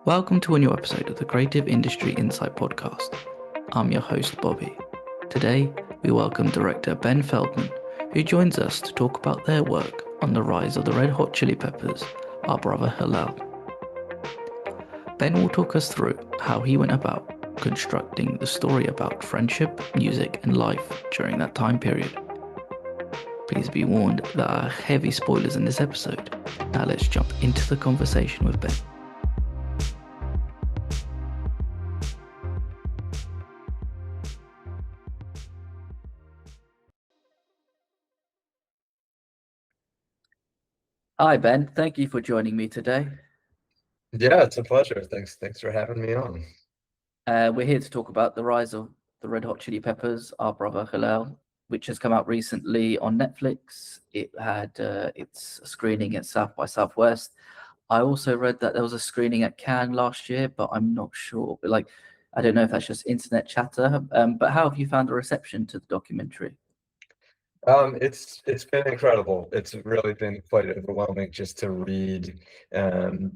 Welcome to a new episode of the Creative Industry Insight podcast. I'm your host, Bobby. Today, we welcome Director Ben Feldman, who joins us to talk about their work on the rise of the Red Hot Chili Peppers, our brother Hillel. Ben will talk us through how he went about constructing the story about friendship, music, and life during that time period. Please be warned there are heavy spoilers in this episode. Now let's jump into the conversation with Ben. Hi, Ben. Thank you for joining me today. Yeah, it's a pleasure. Thanks for having me on. We're here to talk about the rise of the Red Hot Chili Peppers, our brother Hillel, which has come out recently on Netflix. It had its screening at South by Southwest. I also read that there was a screening at Cannes last year, but I'm not sure. But I don't know if that's just internet chatter. But how have you found the reception to the documentary? It's been incredible. It's really been quite overwhelming just to read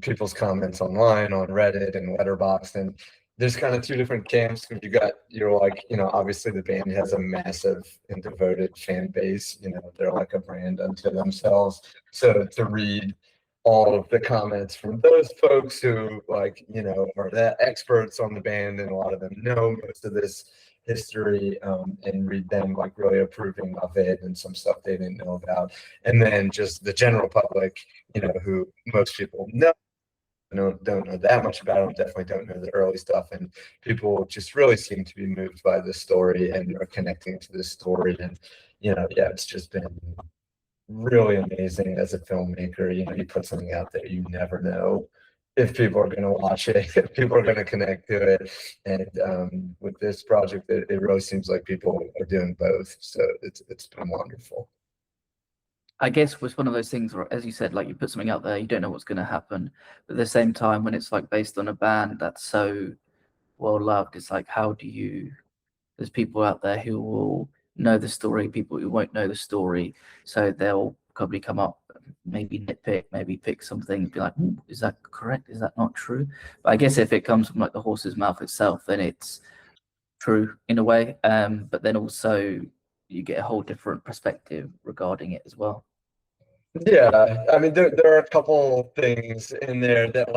people's comments online on Reddit and Letterboxd. And there's kind of two different camps. Obviously the band has a massive and devoted fan base. They're like a brand unto themselves. So to read all of the comments from those folks who are the experts on the band, and a lot of them know most of this history, and read them really approving of it and some stuff they didn't know about, and then just the general public, who most people don't know that much about them, definitely don't know the early stuff, and people just really seem to be moved by the story and are connecting to this story. And it's just been really amazing as a filmmaker. You put something out there, you never know if people are going to watch it, if people are going to connect to it. And with this project, it really seems like people are doing both. So it's been wonderful. I guess was one of those things where, as you said, you put something out there, you don't know what's going to happen. But at the same time, when it's based on a band that's so well loved, it's how do you? There's people out there who will know the story, people who won't know the story, so they'll probably come up, maybe nitpick, maybe pick something, be like, is that correct? Is that not true? But I guess if it comes from the horse's mouth itself, then it's true in a way. But then also you get a whole different perspective regarding it as well. Yeah, I mean, there are a couple things in there that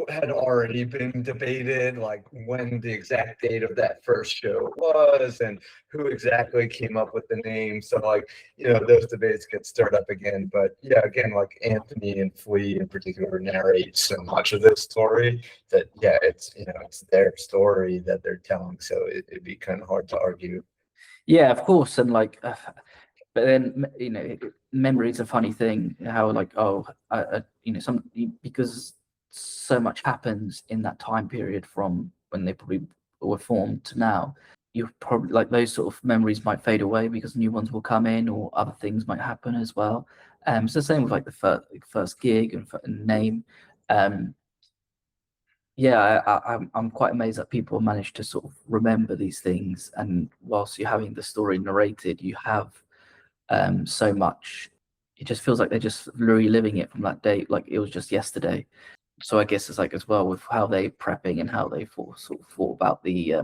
had already been debated, like when the exact date of that first show was and who exactly came up with the name. So those debates get stirred up again. But yeah, again, Anthony and Flea in particular narrate so much of this story that it's their story that they're telling. So it'd be kind of hard to argue. Yeah, of course. And but then memory is a funny thing. How some, because so much happens in that time period from when they probably were formed to now. You probably those sort of memories might fade away because new ones will come in or other things might happen as well. So the same with the first gig and name. Yeah, I'm quite amazed that people manage to sort of remember these things, and whilst you're having the story narrated, you have so much. It just feels like they're just reliving it from that day, like it was just yesterday. So I guess it's as well with how they prepping and how they sort of thought about the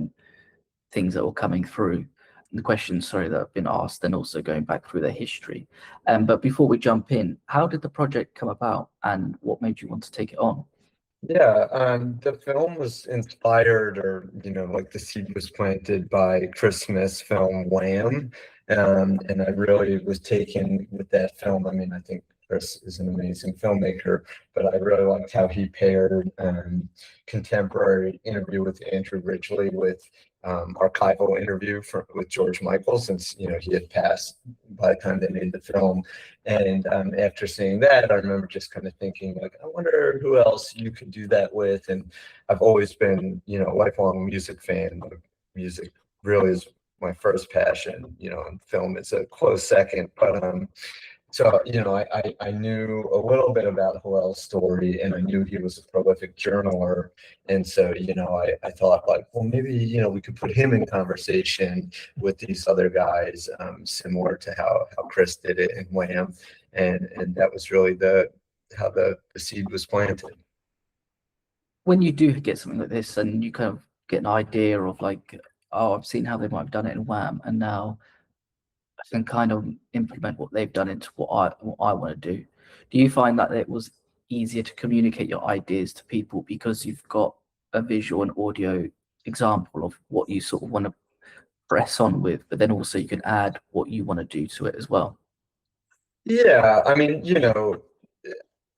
things that were coming through, and the questions, sorry, that have been asked, and also going back through their history. But before we jump in, how did the project come about, and what made you want to take it on? Yeah, the film was inspired, or the seed was planted by Chris Smith's film Wham, and I really was taken with that film. I mean, I think Chris is an amazing filmmaker, but I really liked how he paired contemporary interview with Andrew Ridgeley with archival interview with George Michael, since he had passed by the time they made the film. And after seeing that, I remember just kind of thinking, I wonder who else you could do that with. And I've always been, a lifelong music fan. Music really is my first passion, and film is a close second. But so, I knew a little bit about Hillel's story, and I knew he was a prolific journaler. And so, I thought well, maybe, we could put him in conversation with these other guys, similar to how Chris did it in Wham. And that was really how the seed was planted. when you do get something like this and you kind of get an idea of like, oh, I've seen how they might have done it in Wham, and now I can kind of implement what they've done into what I want to do. Do you find that it was easier to communicate your ideas to people because you've got a visual and audio example of what you sort of want to press on with, but then also you can add what you want to do to it as well? Yeah, I mean,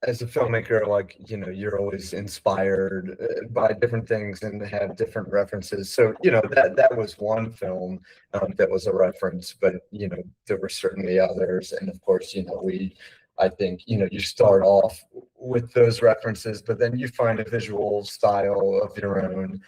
as a filmmaker, like, you're always inspired by different things and have different references. So, that was one film that was a reference, but, there were certainly others. And of course, I think, you start off with those references, but then you find a visual style of your own,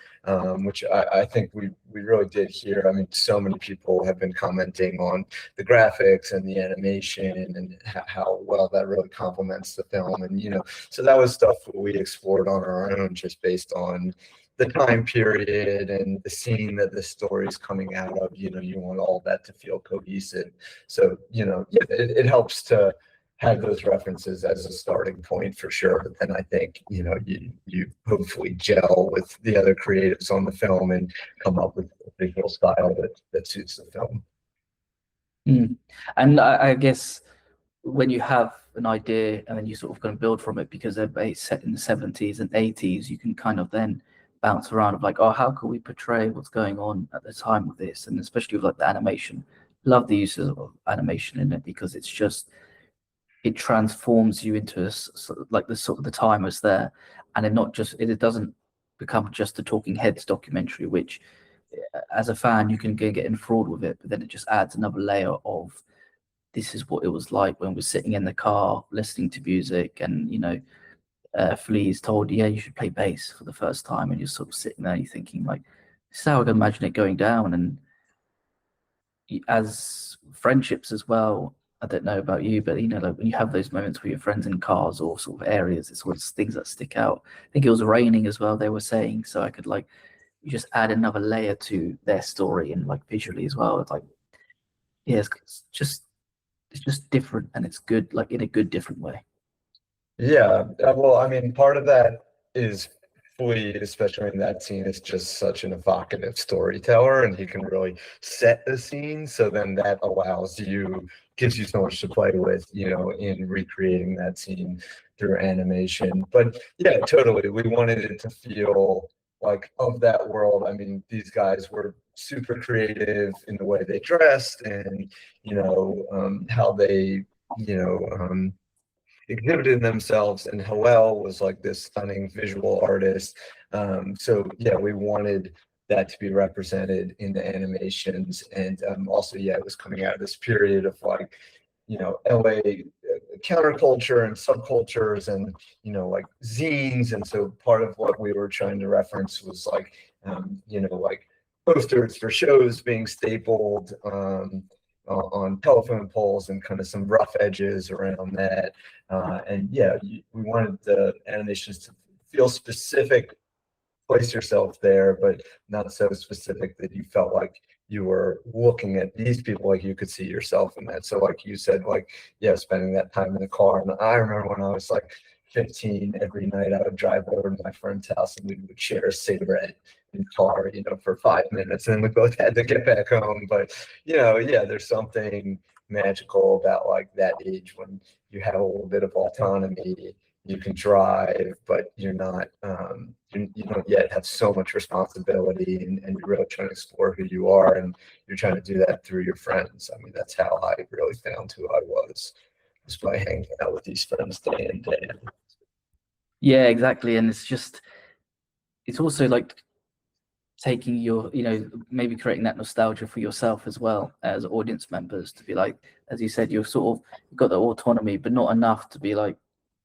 which I think we really did here. I mean, so many people have been commenting on the graphics and the animation and how well that really complements the film. And, so that was stuff we explored on our own, just based on the time period and the scene that the story is coming out of. You want all that to feel cohesive. So, yeah, it helps to have those references as a starting point for sure. But then I think, you hopefully gel with the other creatives on the film and come up with a visual style that suits the film. Mm. And I guess when you have an idea and then you sort of going to build from it, because they're set in the 70s and 80s, you can kind of then bounce around of like, oh, how can we portray what's going on at the time of this? And especially with like the animation, love the use of animation in it because it's just, it transforms you into like the sort of the time is there, and it doesn't become just a talking heads documentary, which as a fan you can get enthralled with it, but then it just adds another layer of this is what it was like when we're sitting in the car listening to music, and Flea is told, yeah, you should play bass for the first time, and you're sort of sitting there, you're thinking like, this is how I can imagine it going down. And as friendships as well, I don't know about you, but like when you have those moments with your friends in cars or sort of areas, it's always things that stick out. I think it was raining as well, they were saying, so I could like, you just add another layer to their story and like visually as well. It's like, yeah, it's just different, and it's good, like in a good different way. Yeah, well, I mean, part of that is Flea, especially in that scene, is just such an evocative storyteller, and he can really set the scene. So then that gives you so much to play with, in recreating that scene through animation. But yeah, totally. We wanted it to feel like of that world. I mean, these guys were super creative in the way they dressed and, how they, you know, um, exhibited themselves, and Hillel was like this stunning visual artist. So yeah, we wanted that to be represented in the animations, and also, yeah, it was coming out of this period of like, LA counterculture and subcultures, and like zines. And so part of what we were trying to reference was like, like posters for shows being stapled on telephone poles, and kind of some rough edges around that. And yeah, we wanted the animations to feel specific, place yourself there, but not so specific that you felt like you were looking at these people, like you could see yourself in that. So like you said, like, yeah, spending that time in the car. And I remember when I was like 15, every night I would drive over to my friend's house and we would share a cigarette in the car, for 5 minutes, and we both had to get back home. But yeah, there's something magical about like that age when you have a little bit of autonomy. You can drive, but you're not, you don't yet have so much responsibility, and you're really trying to explore who you are, and you're trying to do that through your friends. I mean, that's how I really found who I was, just by hanging out with these friends day in, day out. Yeah, exactly. And it's also like taking your, maybe creating that nostalgia for yourself as well as audience members, to be like, as you said, you've got the autonomy, but not enough to be like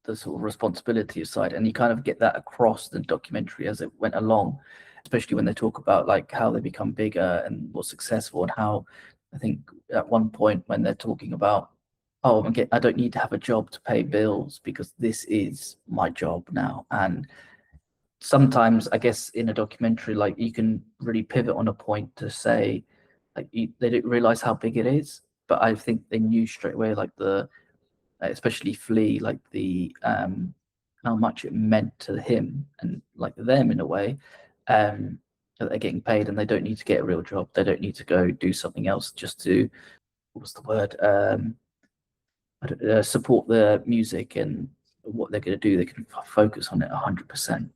the sort of responsibility side. And you kind of get that across the documentary as it went along, especially when they talk about like how they become bigger and more successful, and how I think at one point when they're talking about, oh, I don't need to have a job to pay bills because this is my job now. And sometimes I guess in a documentary, like you can really pivot on a point to say, like they didn't realize how big it is, but I think they knew straight away, like especially Flea, like the how much it meant to him and like them in a way, that they're getting paid and they don't need to get a real job. They don't need to go do something else just to, what's the word? Support the music and what they're going to do. They can focus on it 100%.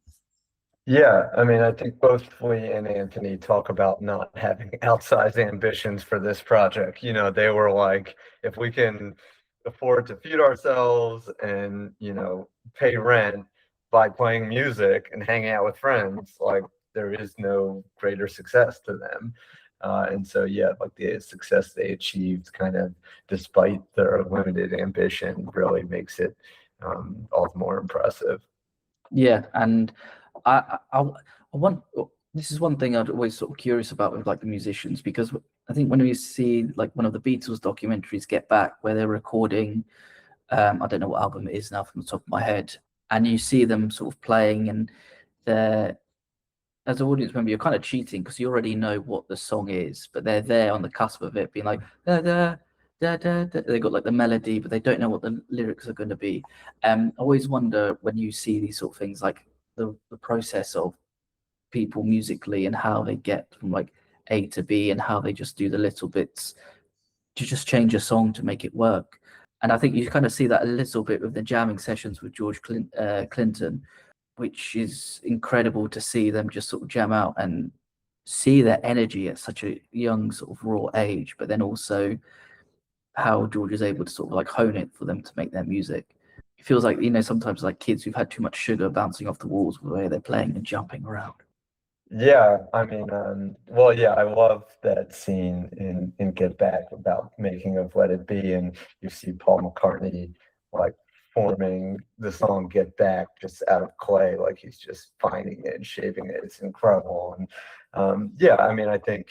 Yeah, I mean, I think both Flea and Anthony talk about not having outsized ambitions for this project. You know, they were like, if we can afford to feed ourselves and, you know, pay rent by playing music and hanging out with friends, like there is no greater success to them. And so, yeah, like the success they achieved, kind of despite their limited ambition, really makes it all the more impressive. Yeah, and I want, this is one thing I'd always sort of curious about with like the musicians, because I think when we see like one of the Beatles documentaries, Get Back, where they're recording, I don't know what album it is now from the top of my head, and you see them sort of playing, and they're, as an audience member, you're kind of cheating because you already know what the song is, but they're there on the cusp of it, being like da da da da. Da. They got like the melody, but they don't know what the lyrics are going to be. I always wonder when you see these sort of things, like the process of people musically and how they get from like A to B and how they just do the little bits to just change a song to make it work. And I think you kind of see that a little bit with the jamming sessions with Clinton, which is incredible to see them just sort of jam out and see their energy at such a young sort of raw age, but then also how George is able to sort of like hone it for them to make their music. It feels like, you know, sometimes like kids who've had too much sugar bouncing off the walls with the way they're playing and jumping around. Yeah, I mean, well, yeah, I love that scene in Get Back about making of Let It Be, and you see Paul McCartney like forming the song Get Back just out of clay, like he's just finding it and shaping it. It's incredible. And yeah, I mean, I think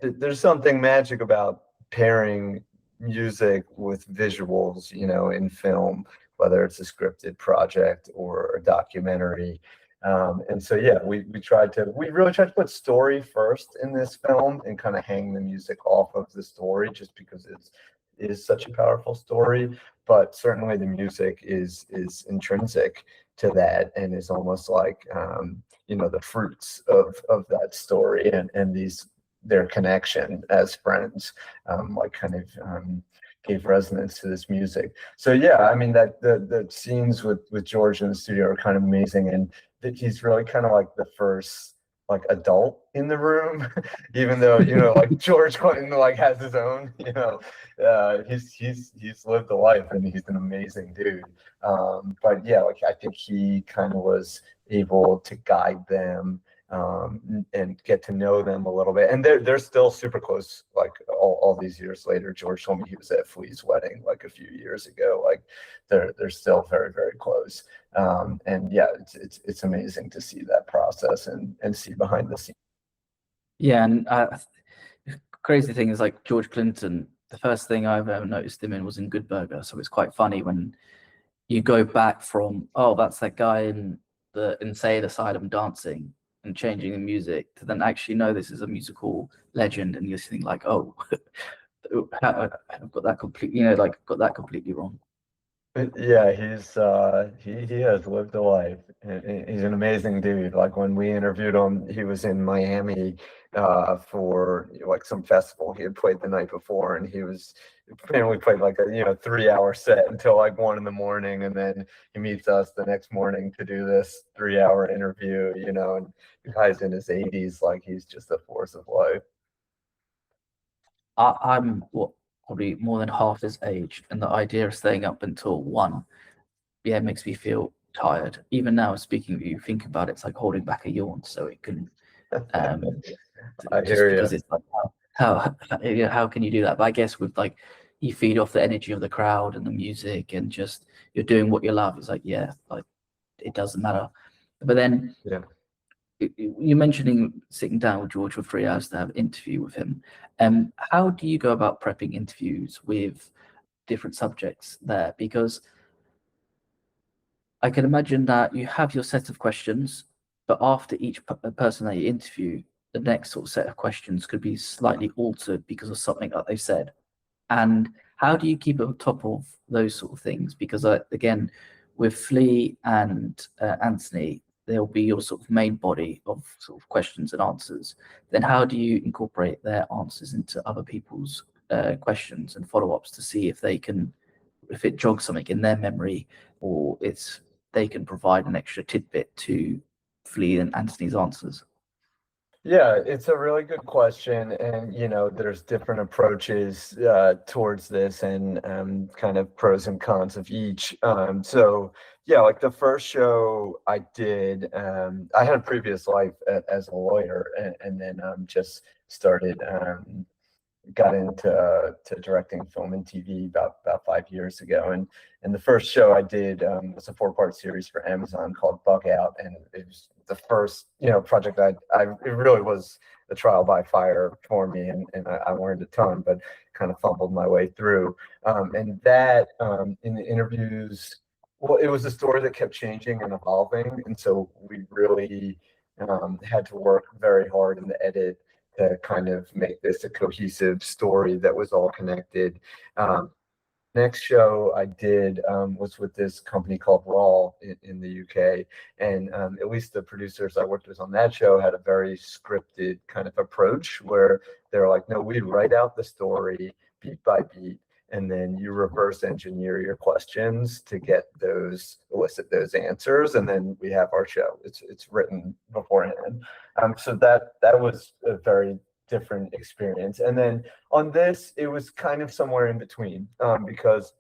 there's something magic about pairing music with visuals, you know, in film, whether it's a scripted project or a documentary. And so, yeah, we really tried to put story first in this film and kind of hang the music off of the story, just because it is such a powerful story. But certainly the music is intrinsic to that and is almost like, you know, the fruits of that story and these their connection as friends, like kind of gave resonance to this music. So yeah, I mean that the scenes with George in the studio are kind of amazing, and that he's really kind of like the first like adult in the room, even though, you know, like George Clinton like has his own, you know, he's lived a life and he's an amazing dude. But yeah, like I think he kind of was able to guide them, and get to know them a little bit. And they're still super close, like all these years later. George told me he was at Flea's wedding like a few years ago. Like they're still very, very close. And yeah, it's amazing to see that process and see behind the scenes. Yeah, and crazy thing is like George Clinton, the first thing I've ever noticed him in was in Good Burger. So it's quite funny when you go back from, oh, that's that guy in the insane asylum dancing and changing the music, to then actually know this is a musical legend, and you're thinking like, oh, I've got that completely, you know, like got that completely wrong. Yeah, he has lived a life. He's an amazing dude. Like when we interviewed him, he was in Miami for like some festival he had played the night before, and he was apparently played like a 3-hour set until like 1 in the morning, and then he meets us the next morning to do this 3-hour interview. You know, and the guy's in his 80s, like he's just a force of life. I'm what, probably more than half his age, and the idea of staying up until 1, yeah, makes me feel tired. Even now, speaking of you, think about it, it's like holding back a yawn so it can, um, I just hear because you. it's like how can you do that? But I guess with like you feed off the energy of the crowd and the music and just you're doing what you love. It's like, yeah, like it doesn't matter. But then Yeah. you're mentioning sitting down with George for 3 hours to have an interview with him. How do you go about prepping interviews with different subjects there? Because I can imagine that you have your set of questions, but after each person that you interview, the next sort of set of questions could be slightly altered because of something that they said. And how do you keep on top of those sort of things? Because again, with Flea and Anthony, there'll be your sort of main body of sort of questions and answers. Then how do you incorporate their answers into other people's questions and follow-ups to see if they can, if it jogs something in their memory, or it's they can provide an extra tidbit to Flea and Anthony's answers? Yeah, it's a really good question, and there's different approaches towards this, and kind of pros and cons of each. So yeah, like the first show I did, I had a previous life as a lawyer, and then just started got into directing film and TV about 5 years ago, and the first show I did was a 4-part series for Amazon called Bug Out, and it was the first project it really was a trial by fire for me, and I learned a ton, but kind of fumbled my way through. And that in the interviews, well, it was a story that kept changing and evolving, and so we really had to work very hard in the edit to kind of make this a cohesive story that was all connected. Next show I did was with this company called Raw in the UK, and at least the producers I worked with on that show had a very scripted kind of approach where they're like, no, we write out the story beat by beat, and then you reverse engineer your questions to elicit those answers, and then we have our show. It's written beforehand. So that was a very different experience. And then on this, it was kind of somewhere in between, because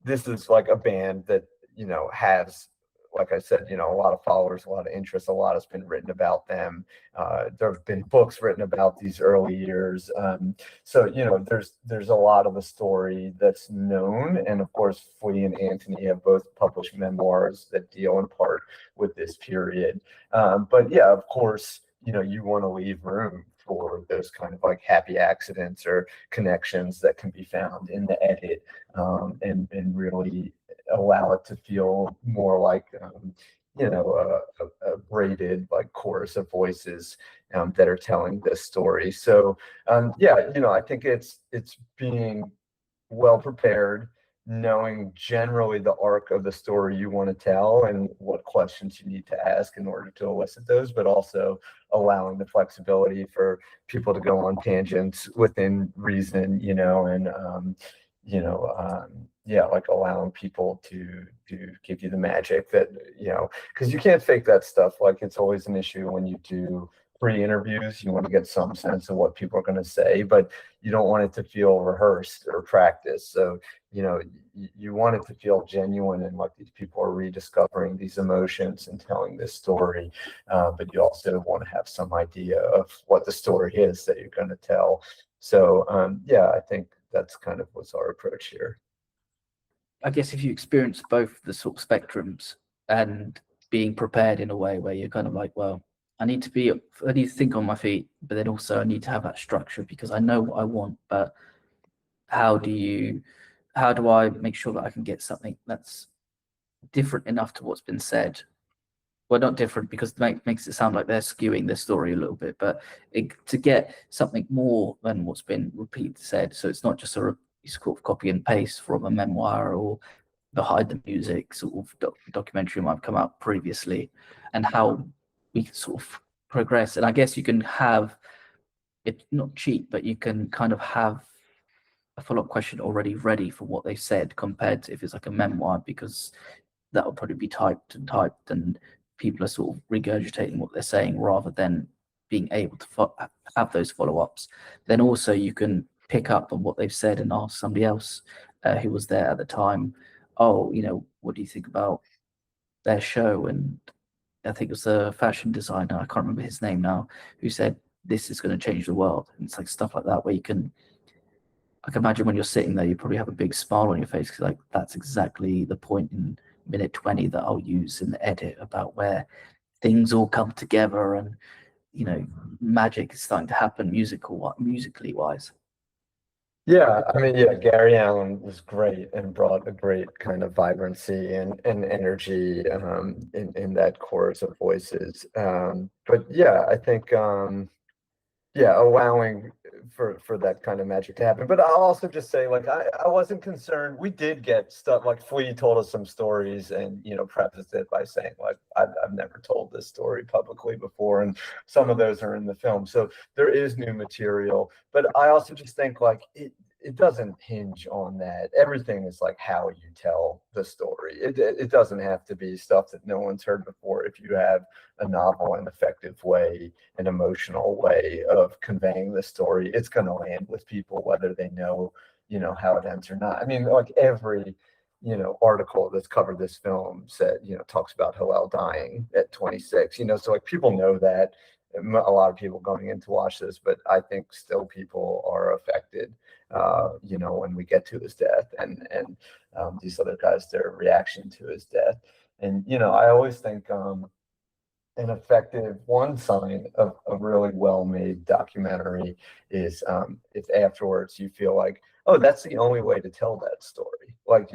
this is like a band that has, like I said, a lot of followers, a lot of interest, a lot has been written about them. There have been books written about these early years. So there's a lot of the story that's known, and of course, Flea and Anthony have both published memoirs that deal in part with this period. But yeah, of course, you want to leave room for those kind of like happy accidents or connections that can be found in the edit, and really allow it to feel more like a braided like chorus of voices that are telling this story. So yeah, I think it's being well prepared, knowing generally the arc of the story you want to tell and what questions you need to ask in order to elicit those, but also allowing the flexibility for people to go on tangents within reason, and yeah, like allowing people to give you the magic that, because you can't fake that stuff. Like it's always an issue when you do pre-interviews. You want to get some sense of what people are going to say, but you don't want it to feel rehearsed or practiced. So, you want it to feel genuine, and like these people are rediscovering these emotions and telling this story. But you also want to have some idea of what the story is that you're going to tell. So, yeah, I think that's kind of what's our approach here. I guess if you experience both the sort of spectrums and being prepared in a way where you're kind of like, well, I need to think on my feet, but then also I need to have that structure because I know what I want, but how do I make sure that I can get something that's different enough to what's been said? Well, not different because it makes it sound like they're skewing their story a little bit, but to get something more than what's been repeated said. So it's not just a sort of copy and paste from a memoir or behind the music sort of documentary might have come out previously, and how we can sort of progress. And I guess you can have it not cheap, but you can kind of have a follow-up question already ready for what they said compared to if it's like a memoir, because that will probably be typed and people are sort of regurgitating what they're saying rather than being able to have those follow-ups. Then also you can pick up on what they've said and ask somebody else who was there at the time, oh, what do you think about their show? And I think it was a fashion designer, I can't remember his name now, who said this is going to change the world. And it's like stuff like that where you can, I can imagine when you're sitting there, you probably have a big smile on your face because like that's exactly the point in minute 20 that I'll use in the edit about where things all come together and magic is starting to happen musically wise. Yeah, I mean, yeah, Gary Allen was great and brought a great kind of vibrancy and energy in that chorus of voices. But yeah, I think yeah, allowing for that kind of magic to happen. But I'll also just say, like, I wasn't concerned. We did get stuff, like Flea told us some stories, and prefaced it by saying, like, I've never told this story publicly before, and some of those are in the film, so there is new material. But I also just think, like, it doesn't hinge on that. Everything is like how you tell the story. It doesn't have to be stuff that no one's heard before. If you have a novel and effective way, an emotional way of conveying the story, it's going to land with people whether they know how it ends or not. I mean, like every article that's covered this film said, talks about Hillel dying at 26, so like people know that. A lot of people going in to watch this, but I think still people are affected when we get to his death, and these other guys, their reaction to his death. And I always think an effective one sign of a really well-made documentary is if afterwards you feel like, oh, that's the only way to tell that story. Like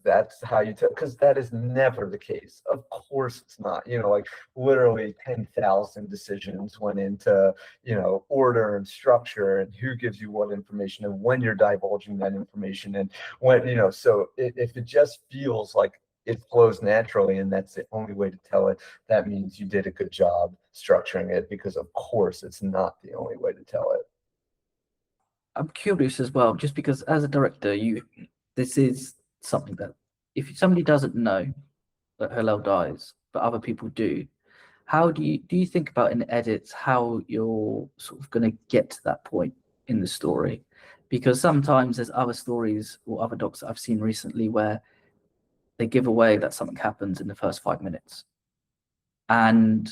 that's how you tell, because that is never the case. Of course it's not. Like literally 10,000 decisions went into order and structure, and who gives you what information, and when you're divulging that information, and when so if it just feels like it flows naturally and that's the only way to tell it, that means you did a good job structuring it, because of course it's not the only way to tell it. I'm curious as well, just because as a director, this is something that if somebody doesn't know that Hillel dies, but other people do, how do you think about in edits how you're sort of going to get to that point in the story? Because sometimes there's other stories or other docs that I've seen recently where they give away that something happens in the first 5 minutes, and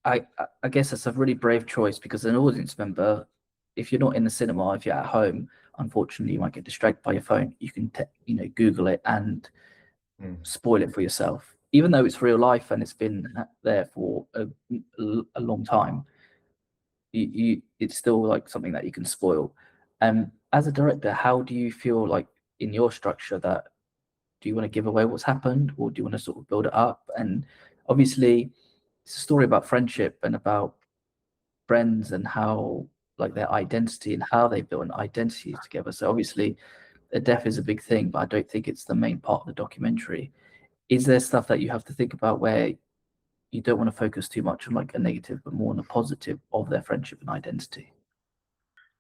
I guess that's a really brave choice, because as an audience member, if you're not in the cinema, if you're at home, unfortunately, you might get distracted by your phone. You can, Google it and spoil it for yourself, even though it's real life and it's been there for a long time. It's still like something that you can spoil. As a director, how do you feel like in your structure that do you want to give away what's happened, or do you want to sort of build it up? And obviously, it's a story about friendship and about friends and how like their identity and how they build an identity together. So obviously a death is a big thing, but I don't think it's the main part of the documentary. Is there stuff that you have to think about where you don't want to focus too much on like a negative, but more on a positive of their friendship and identity?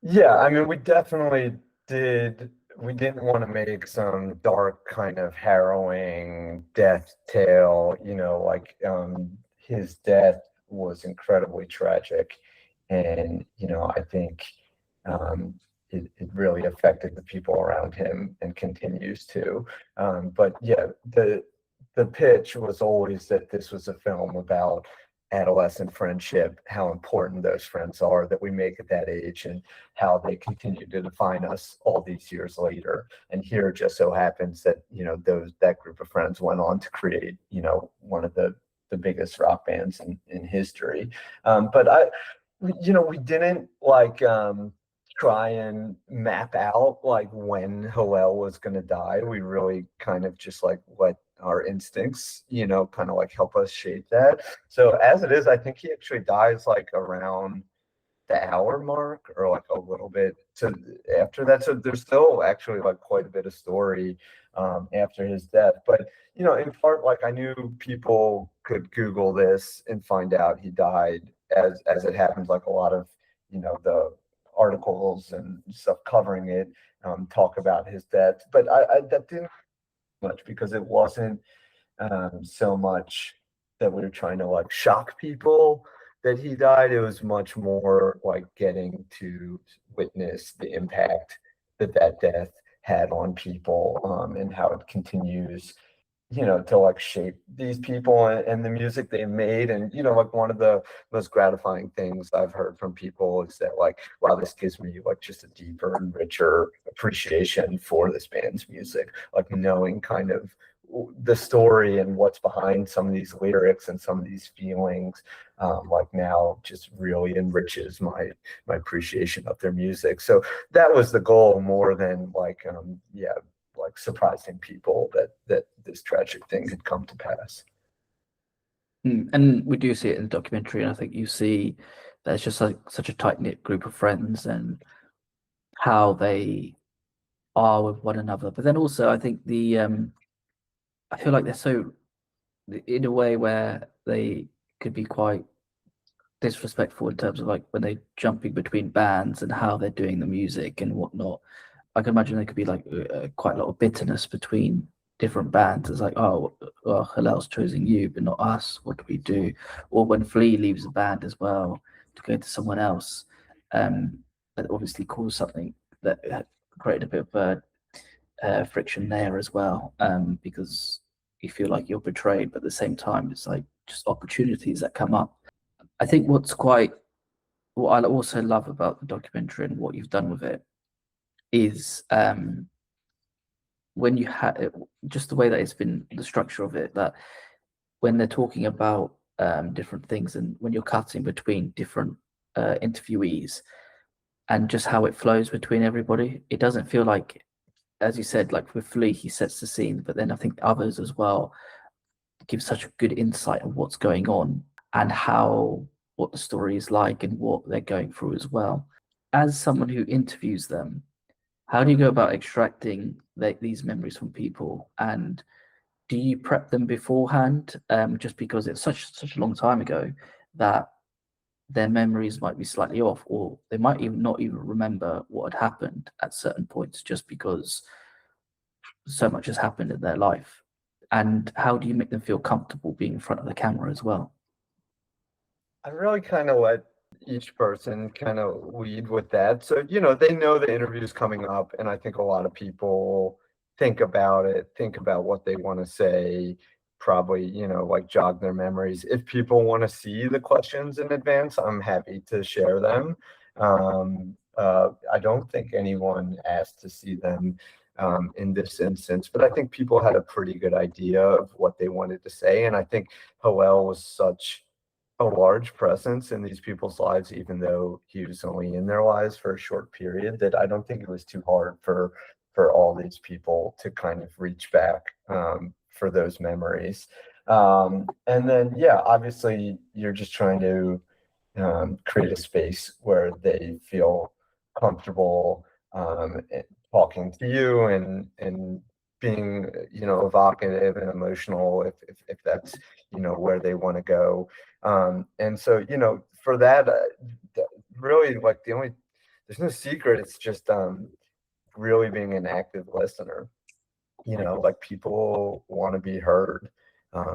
Yeah, I mean, we definitely did. We didn't want to make some dark kind of harrowing death tale, like his death was incredibly tragic. And, I think it really affected the people around him and continues to. But yeah, the pitch was always that this was a film about adolescent friendship, how important those friends are that we make at that age, and how they continue to define us all these years later. And here it just so happens that that group of friends went on to create one of the biggest rock bands in history. But we didn't like try and map out like when Hillel was going to die. We really kind of just like let our instincts, kind of like help us shape that. So as it is, I think he actually dies like around the hour mark, or like a little bit to after that. So there's still actually like quite a bit of story after his death. But in part, like I knew people could Google this and find out he died as it happens. Like a lot of the articles and stuff covering it talk about his death. But I that didn't much, because it wasn't so much that we were trying to like shock people that he died. It was much more like getting to witness the impact that death had on people, and how it continues to like shape these people and the music they made. And like one of the most gratifying things I've heard from people is that like, wow, this gives me like just a deeper and richer appreciation for this band's music, like knowing kind of the story and what's behind some of these lyrics and some of these feelings, like now just really enriches my appreciation of their music. So that was the goal, more than like like surprising people that this tragic thing had come to pass. And we do see it in the documentary, and I think you see that it's just like such a tight knit group of friends, and how they are with one another. But then also, I think I feel like they're so in a way where they could be quite disrespectful in terms of like when they're jumping between bands and how they're doing the music and whatnot. I can imagine there could be like quite a lot of bitterness between different bands. It's like, oh, well, Hillel's choosing you, but not us. What do we do? Or when Flea leaves the band as well to go to someone else, that obviously caused something that created a bit of friction there as well, because you feel like you're betrayed, but at the same time, it's like just opportunities that come up. I think what I also love about the documentary and what you've done with it is when you had just the way that it's been the structure of it, that when they're talking about different things and when you're cutting between different interviewees and just how it flows between everybody, it doesn't feel like, as you said, like with Flea, he sets the scene, but then I think others as well give such a good insight of what's going on and how what the story is like and what they're going through as well. As someone who interviews them, how do you go about extracting these memories from people? And do you prep them beforehand? Just because it's such a long time ago that their memories might be slightly off, or they might even not even remember what had happened at certain points, just because so much has happened in their life. And how do you make them feel comfortable being in front of the camera as well? I really kind of let each person kind of lead with that. So, they know the interview is coming up, and I think a lot of people think about it, think about what they want to say, probably, like jog their memories. If people want to see the questions in advance, I'm happy to share them. I don't think anyone asked to see them in this instance, but I think people had a pretty good idea of what they wanted to say. And I think Hillel was such a large presence in these people's lives, even though he was only in their lives for a short period, that I don't think it was too hard for all these people to kind of reach back for those memories. And then, yeah, obviously, you're just trying to create a space where they feel comfortable talking to you and being evocative and emotional if that's where they want to go. And so for that, really, like, there's no secret. It's just really being an active listener. Like, people want to be heard.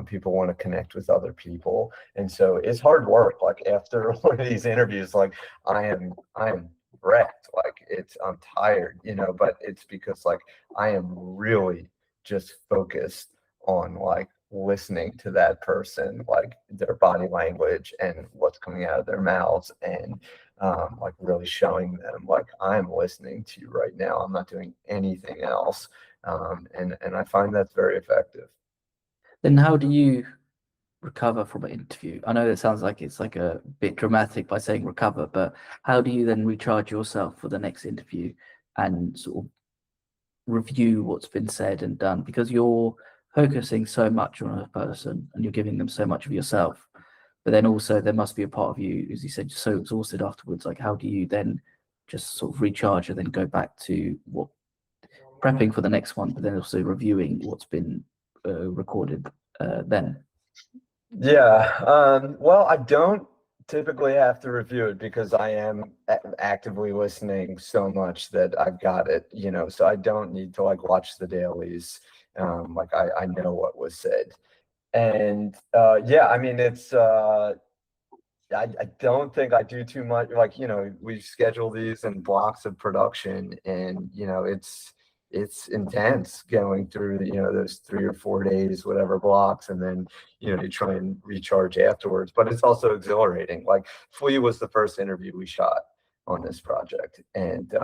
People want to connect with other people, and so it's hard work. Like, after one of these interviews, like, I am wrecked. Like, I'm tired, but it's because, like, I am really just focused on, like, listening to that person, like their body language and what's coming out of their mouths, and like, really showing them, like, I'm listening to you right now. I'm not doing anything else. And I find that's very effective. Then how do you recover from an interview? I know it sounds like it's like a bit dramatic by saying recover, but how do you then recharge yourself for the next interview and sort of review what's been said and done? Because you're focusing so much on a person and you're giving them so much of yourself. But then also there must be a part of you, as you said, you're so exhausted afterwards. Like, how do you then just sort of recharge and then go back to what prepping for the next one, but then also reviewing what's been recorded then? Yeah. Well, I don't typically have to review it because I am actively listening so much that I've got it, so I don't need to, like, watch the dailies. Like, I know what was said. And yeah, I mean, I don't think I do too much. Like, we schedule these in blocks of production, and it's intense going through those 3 or 4 days, whatever blocks, and then you try and recharge afterwards. But it's also exhilarating. Like, Flea was the first interview we shot on this project, and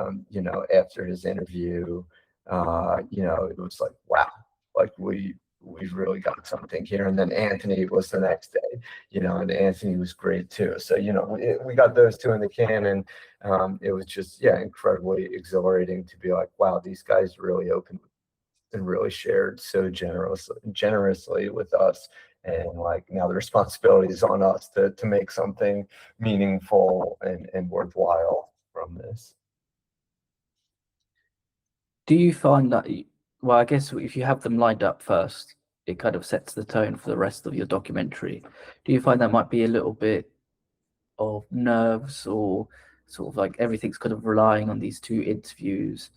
after his interview, it was like, wow, like, we've really got something here. And then Anthony was the next day, and Anthony was great too. So, we got those two in the can, and it was just, yeah, incredibly exhilarating to be like, wow, these guys really opened and really shared so generously with us. And, like, now the responsibility is on us to make something meaningful and worthwhile from this. Do you find that, well, I guess if you have them lined up first, it kind of sets the tone for the rest of your documentary. Do you find that might be a little bit of nerves, or sort of like everything's kind of relying on these two interviews?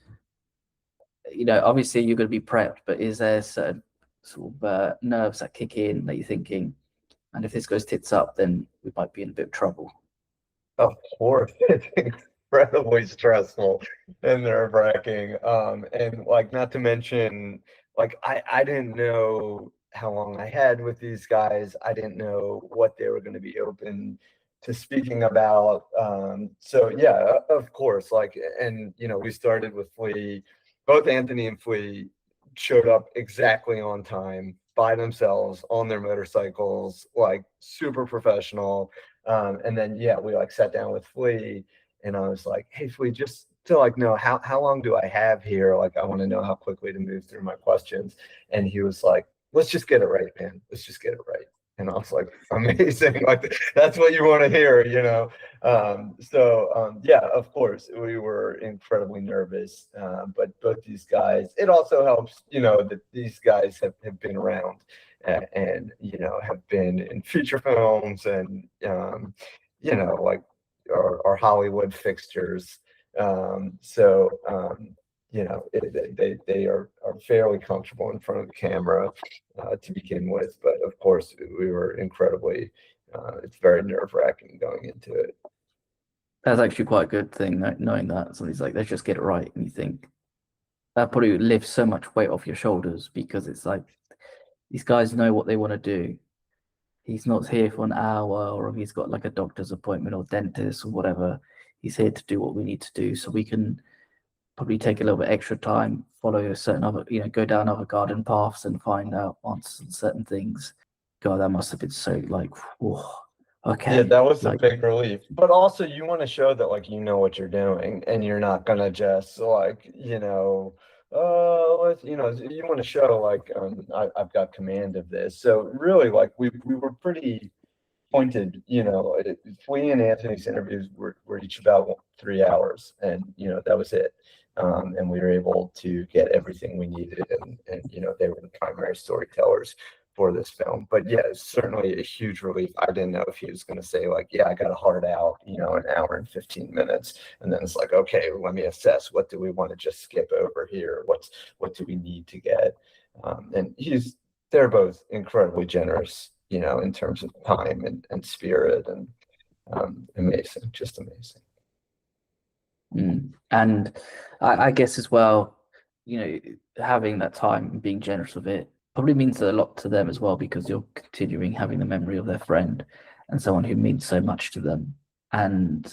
Obviously you're going to be prepped, but is there certain sort of nerves that kick in that you're thinking, and if this goes tits up, then we might be in a bit of trouble? Of course, it's incredibly stressful and nerve-wracking. And like not to mention, like I didn't know how long I had with these guys. I didn't know what they were going to be open to speaking about. So yeah, of course, like, and we started with Flea. Both Anthony and Flea showed up exactly on time by themselves on their motorcycles, like super professional. And then yeah, we like sat down with Flea, and I was like, "Hey, Flea, just to like know how long do I have here? Like, I want to know how quickly to move through my questions." And he was like, "Let's just get it right, man. Let's just get it right." And I was like, "Amazing! Like that's what you want to hear." Yeah, of course, we were incredibly nervous, but both these guys. It also helps, that these guys have been around and have been in feature films and like are Hollywood fixtures. They are fairly comfortable in front of the camera to begin with, but of course we were incredibly. It's very nerve-wracking going into it. That's actually quite a good thing, knowing that somebody's like, let's just get it right, and you think that probably lifts so much weight off your shoulders, because it's like these guys know what they want to do. He's not here for an hour, or if he's got like a doctor's appointment or dentist or whatever. He's here to do what we need to do, so we can probably take a little bit extra time, follow a certain other, go down other garden paths and find out answers on certain things. God, that must have been so like, whew, Yeah, okay, that was a like, big relief. But also you want to show that like you know what you're doing and you're not gonna just like, you want to show like I've got command of this. So really like we were pretty pointed, Flea and Anthony's interviews were each about 3 hours, and that was it. And we were able to get everything we needed, and they were the primary storytellers for this film. But yeah, it's certainly a huge relief. I didn't know if he was going to say like, yeah, I got a hard out, an hour and 15 minutes, and then it's like, okay, let me assess what do we want to just skip over here? What do we need to get? And they're both incredibly generous, in terms of time and spirit, and amazing, just amazing. And I guess as well, having that time and being generous with it probably means a lot to them as well, because you're continuing having the memory of their friend and someone who means so much to them. And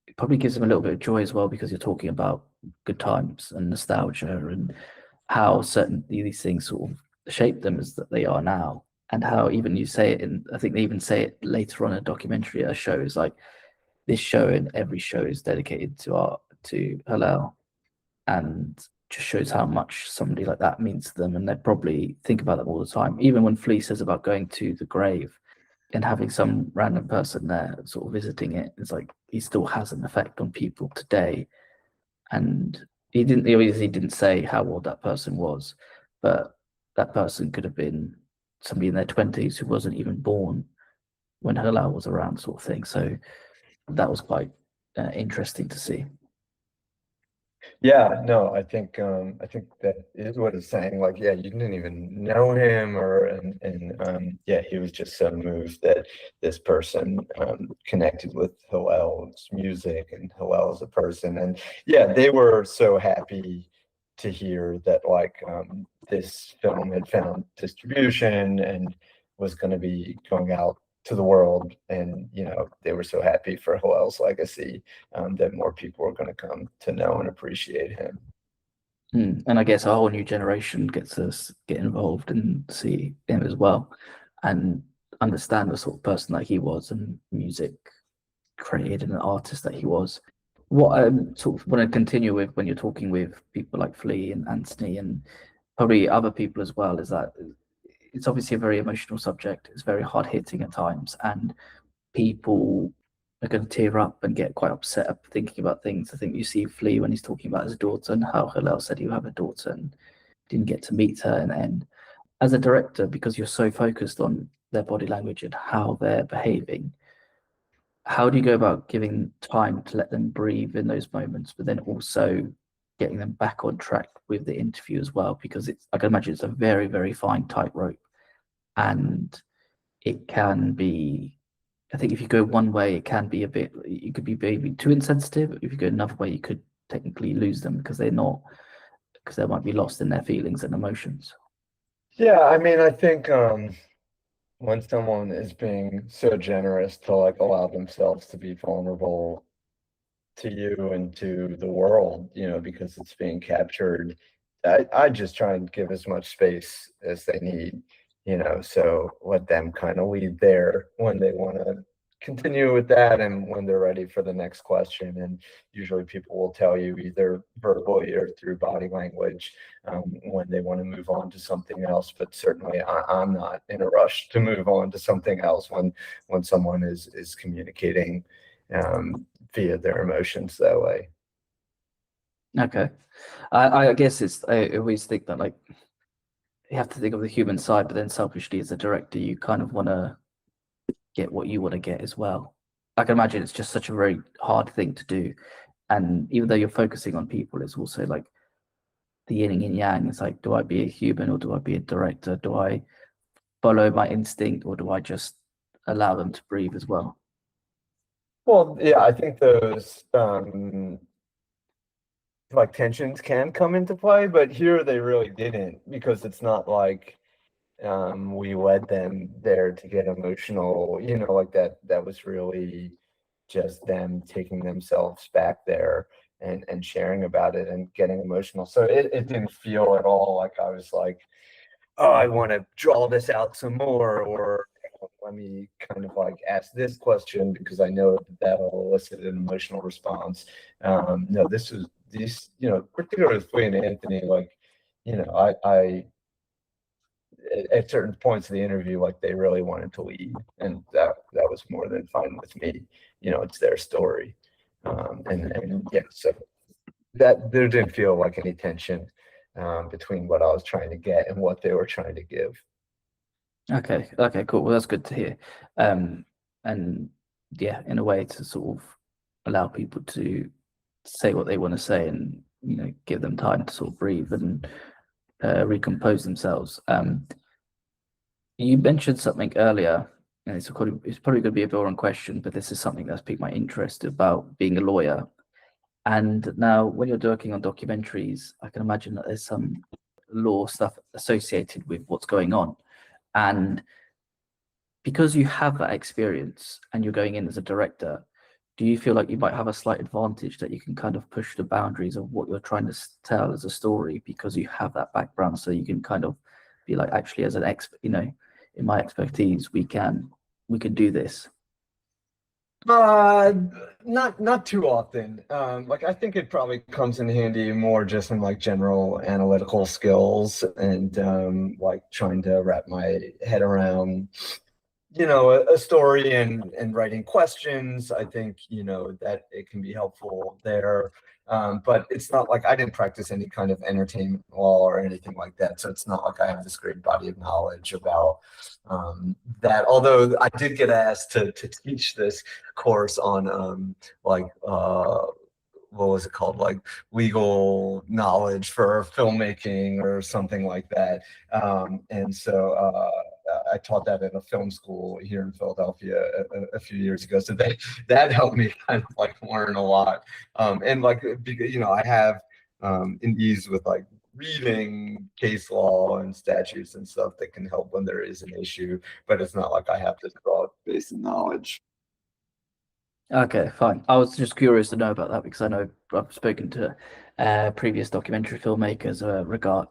it probably gives them a little bit of joy as well, because you're talking about good times and nostalgia, and how certain these things sort of shape them as that they are now. And how even you say it in, I think they even say it later on in a documentary, a show is like, this show and every show is dedicated to Hillel, and just shows how much somebody like that means to them, and they probably think about them all the time. Even when Flea says about going to the grave and having some random person there sort of visiting it, it's like he still has an effect on people today. And he obviously didn't say how old that person was, but that person could have been somebody in their 20s who wasn't even born when Hillel was around, sort of thing. So that was quite interesting to see. Yeah, no, I think that is what it's saying. Like, yeah, you didn't even know him, and yeah, he was just so moved that this person connected with Hillel's music and Hillel as a person. And yeah, they were so happy to hear that like this film had found distribution and was going to be going out to the world. And they were so happy for Hillel's legacy, that more people are going to come to know and appreciate him. And I guess a whole new generation gets to get involved and see him as well, and understand the sort of person that he was, and music created, and an artist that he was. What I sort of want to continue with when you're talking with people like Flea and Anthony, and probably other people as well, is that it's obviously a very emotional subject. It's very hard hitting at times, and people are going to tear up and get quite upset thinking about things. I think you see Flea when he's talking about his daughter and how Hillel said you have a daughter and didn't get to meet her in the end. As a director, because you're so focused on their body language and how they're behaving, how do you go about giving time to let them breathe in those moments, but then also getting them back on track with the interview as well? Because it's, I can imagine it's a very, very fine tightrope, and it can be, I think if you go one way, it can be a bit, you could be maybe too insensitive. If you go another way, you could technically lose them because they're not, because they might be lost in their feelings and emotions. Yeah, I mean, I think when someone is being so generous to like allow themselves to be vulnerable to you and to the world, because it's being captured. I just try and give as much space as they need, so let them kind of lead there when they want to continue with that and when they're ready for the next question. And usually people will tell you either verbally or through body language when they want to move on to something else. But certainly I'm not in a rush to move on to something else when someone is communicating via their emotions that way. Okay. I guess it's, I always think that like you have to think of the human side, but then selfishly as a director, you kind of want to get what you want to get as well. I can imagine it's just such a very hard thing to do. And even though you're focusing on people, it's also like the yin and yang. It's like, do I be a human or do I be a director? Do I follow my instinct or do I just allow them to breathe as well? Well, yeah, I think those like tensions can come into play, but here they really didn't, because it's not like we led them there to get emotional, like that was really just them taking themselves back there and sharing about it and getting emotional. So it didn't feel at all like I was like, oh, I want to draw this out some more, or let me kind of like ask this question because I know that will elicit an emotional response. No, this is these, particularly with Flea and Anthony, like, I at certain points of the interview, like they really wanted to lead, and that was more than fine with me. It's their story, and yeah, so that there didn't feel like any tension between what I was trying to get and what they were trying to give. Okay. Okay, cool. Well, that's good to hear. And yeah, in a way to sort of allow people to say what they want to say and, give them time to sort of breathe and recompose themselves. You mentioned something earlier, and it's probably going to be a boring question, but this is something that's piqued my interest about being a lawyer. And now, when you're working on documentaries, I can imagine that there's some law stuff associated with what's going on. And because you have that experience and you're going in as a director, do you feel like you might have a slight advantage that you can kind of push the boundaries of what you're trying to tell as a story because you have that background? So you can kind of be like, actually, as an expert, in my expertise, we can do this. Uh, not too often. Like I think it probably comes in handy more just in like general analytical skills and like trying to wrap my head around a story and writing questions. I think that it can be helpful there, but it's not like I didn't practice any kind of entertainment law or anything like that, so it's not like I have this great body of knowledge about that, although I did get asked to teach this course on like what was it called, like legal knowledge for filmmaking or something like that. And so I taught that at a film school here in Philadelphia a few years ago. So that helped me kind of like learn a lot. And like, I have an ease with like reading case law and statutes and stuff that can help when there is an issue, but it's not like I have this broad base of knowledge. Okay, fine. I was just curious to know about that because I know I've spoken to previous documentary filmmakers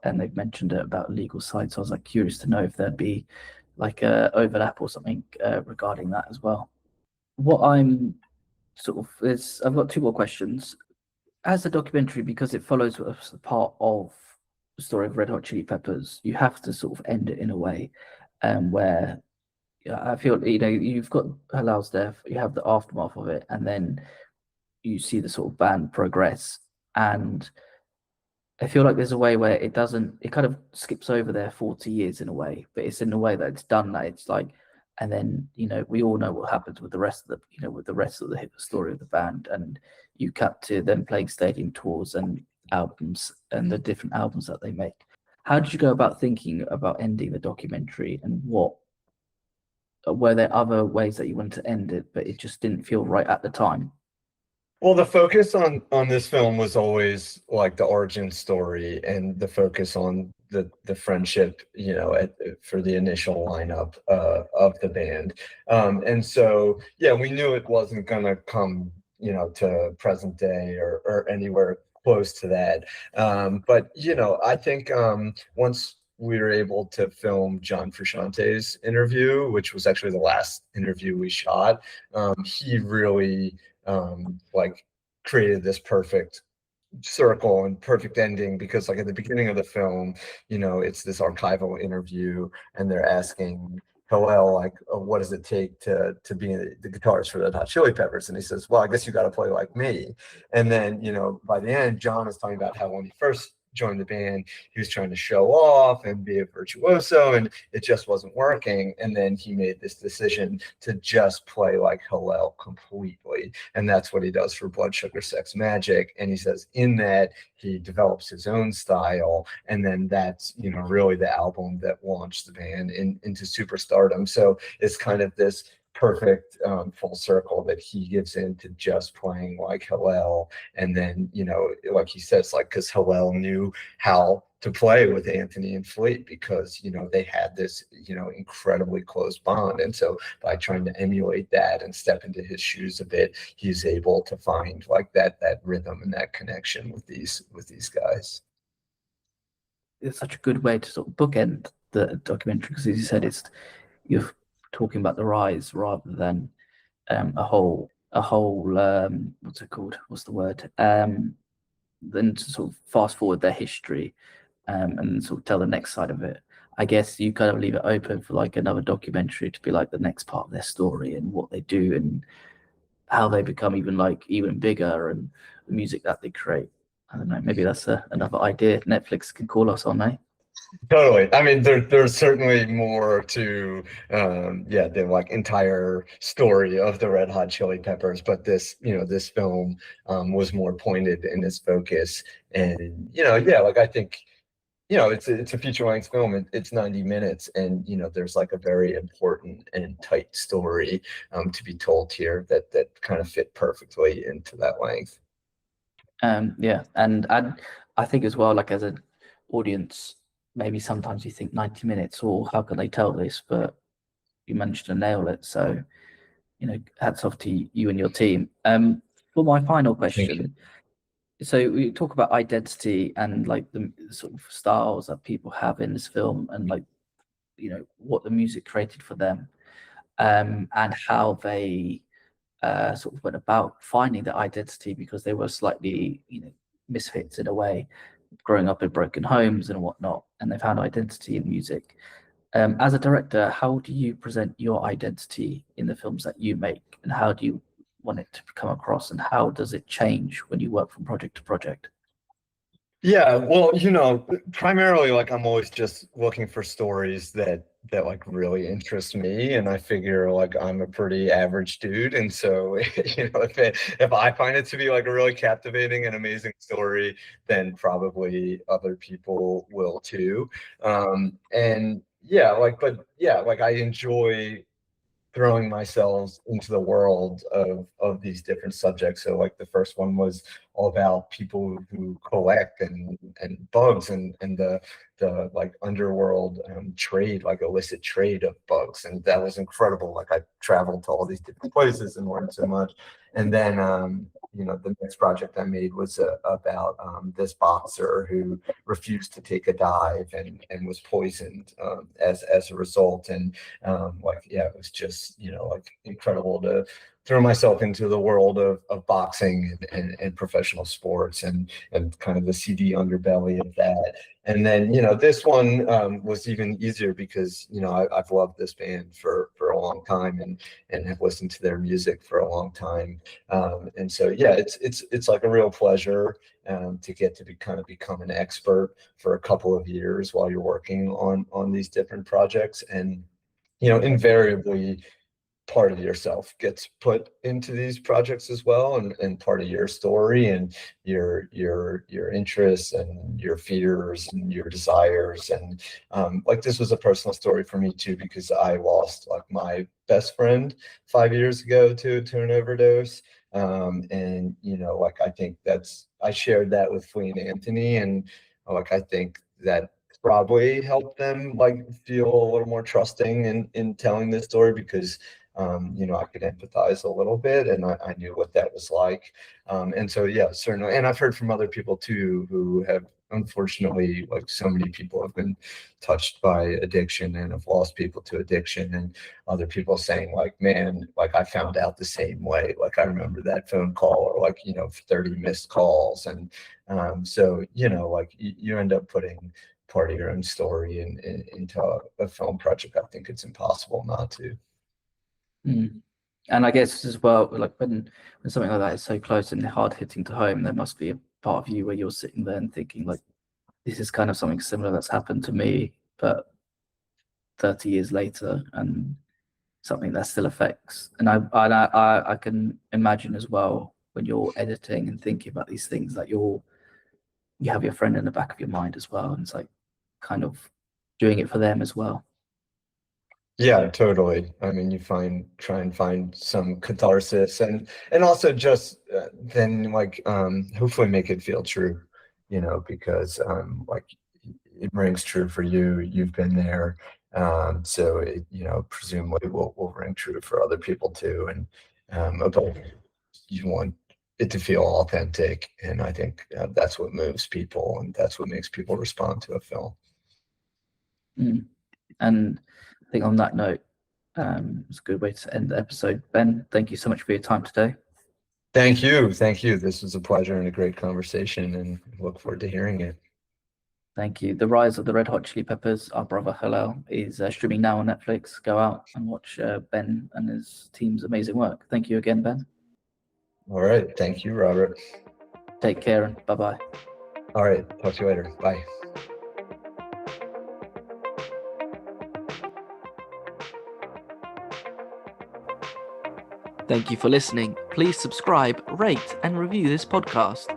and they've mentioned it about legal side. So I was like curious to know if there'd be like a overlap or something regarding that as well. What I'm sort of is I've got two more questions. As a documentary, because it follows a part of the story of Red Hot Chili Peppers, you have to sort of end it in a way where I feel, you've got Hilal's death, you have the aftermath of it, and then you see the sort of band progress. And I feel like there's a way where it kind of skips over their 40 years in a way, but it's in a way that it's done that it's like, and then, we all know what happens with the rest of the story of the band. And you cut to them playing stadium tours and albums and the different albums that they make. How did you go about thinking about ending the documentary, and were there other ways that you wanted to end it, but it just didn't feel right at the time? Well, the focus on this film was always like the origin story and the focus on the friendship, for the initial lineup of the band. And so, yeah, we knew it wasn't gonna come, to present day or anywhere close to that. But I think once we were able to film John Frusciante's interview, which was actually the last interview we shot, he really like created this perfect circle and perfect ending, because like at the beginning of the film, it's this archival interview and they're asking Hillel, like, oh, what does it take to be the guitarist for the Hot Chili Peppers? And he says, well, I guess you got to play like me. And then, by the end, John is talking about how when he first joined the band, he was trying to show off and be a virtuoso, and it just wasn't working. And then he made this decision to just play like Hillel completely, and that's what he does for Blood Sugar Sex Magic. And he says in that he develops his own style, and then that's really the album that launched the band into superstardom. So it's kind of this perfect full circle that he gives into just playing like Hillel. And then, like he says, like, because Hillel knew how to play with Anthony and Fleet, because, they had this, incredibly close bond. And so by trying to emulate that and step into his shoes a bit, he's able to find like that rhythm and that connection with these guys. It's such a good way to sort of bookend the documentary, because as you said, you're talking about the rise rather than a whole what's it called? What's the word? Then to sort of fast forward their history, and then sort of tell the next side of it. I guess you kind of leave it open for like another documentary to be like the next part of their story and what they do and how they become even bigger, and the music that they create. I don't know. Maybe that's another idea Netflix can call us on, eh? Totally. I mean, there's certainly more to, the like entire story of the Red Hot Chili Peppers, but this film was more pointed in its focus. And, like I think, it's a feature length film. It's 90 minutes, and, there's like a very important and tight story to be told here that kind of fit perfectly into that length. Yeah, and I think as well, like as an audience, maybe sometimes you think 90 minutes, or how can they tell this? But you managed to nail it. So, hats off to you and your team. For my final question, so we talk about identity and like the sort of styles that people have in this film, and like, what the music created for them, and how they sort of went about finding the identity, because they were slightly, misfits in a way, growing up in broken homes and whatnot, and they found identity in music. As a director, how do you present your identity in the films that you make, and how do you want it to come across, and how does it change when you work from project to project? Yeah, well, primarily like I'm always just looking for stories that like really interest me, and I figure like I'm a pretty average dude, and so if I find it to be like a really captivating and amazing story, then probably other people will too. And yeah, like I enjoy throwing myself into the world of these different subjects. So like the first one was all about people who collect and bugs and the like underworld trade, like illicit trade of bugs, and that was incredible. Like I traveled to all these different places and learned so much. And then the next project I made was about this boxer who refused to take a dive and was poisoned as a result. And it was just like incredible to throw myself into the world of boxing and professional sports and kind of the seedy underbelly of that. And then this one was even easier because I've loved this band for a a long time and have listened to their music for a long time. And so, yeah, it's like a real pleasure to get to become an expert for a couple of years while you're working on these different projects. And, invariably part of yourself gets put into these projects as well, and part of your story and your interests and your fears and your desires. And like, this was a personal story for me too, because I lost like my best friend 5 years ago to an overdose. And like, I think I shared that with Flea and Anthony, and like, I think that probably helped them like feel a little more trusting in telling this story, because I could empathize a little bit, and I knew what that was like. And so, yeah, certainly. And I've heard from other people too, who have, unfortunately, like so many people have been touched by addiction and have lost people to addiction, and other people saying like, man, like I found out the same way. Like I remember that phone call, or like, 30 missed calls. And so, like you end up putting part of your own story into a film project. I think it's impossible not to. Mm. And I guess as well, like when something like that is so close and hard hitting to home, there must be a part of you where you're sitting there and thinking like, this is kind of something similar that's happened to me, but 30 years later, and something that still affects. And I can imagine as well, when you're editing and thinking about these things, that you have your friend in the back of your mind as well, and it's like kind of doing it for them as well. Yeah, totally. I mean, try and find some catharsis, and also just then like hopefully make it feel true, because like it rings true for you. You've been there, so it presumably will ring true for other people too. And but you want it to feel authentic, and I think that's what moves people, and that's what makes people respond to a film. Mm. And I think on that note, it's a good way to end the episode. Ben, thank you so much for your time today. Thank you. Thank you. This was a pleasure and a great conversation, and look forward to hearing it. Thank you. The Rise of the Red Hot Chili Peppers, Our Brother Hillel, is streaming now on Netflix. Go out and watch Ben and his team's amazing work. Thank you again, Ben. All right. Thank you, Robert. Take care and bye-bye. All right. Talk to you later. Bye. Thank you for listening. Please subscribe, rate, and review this podcast.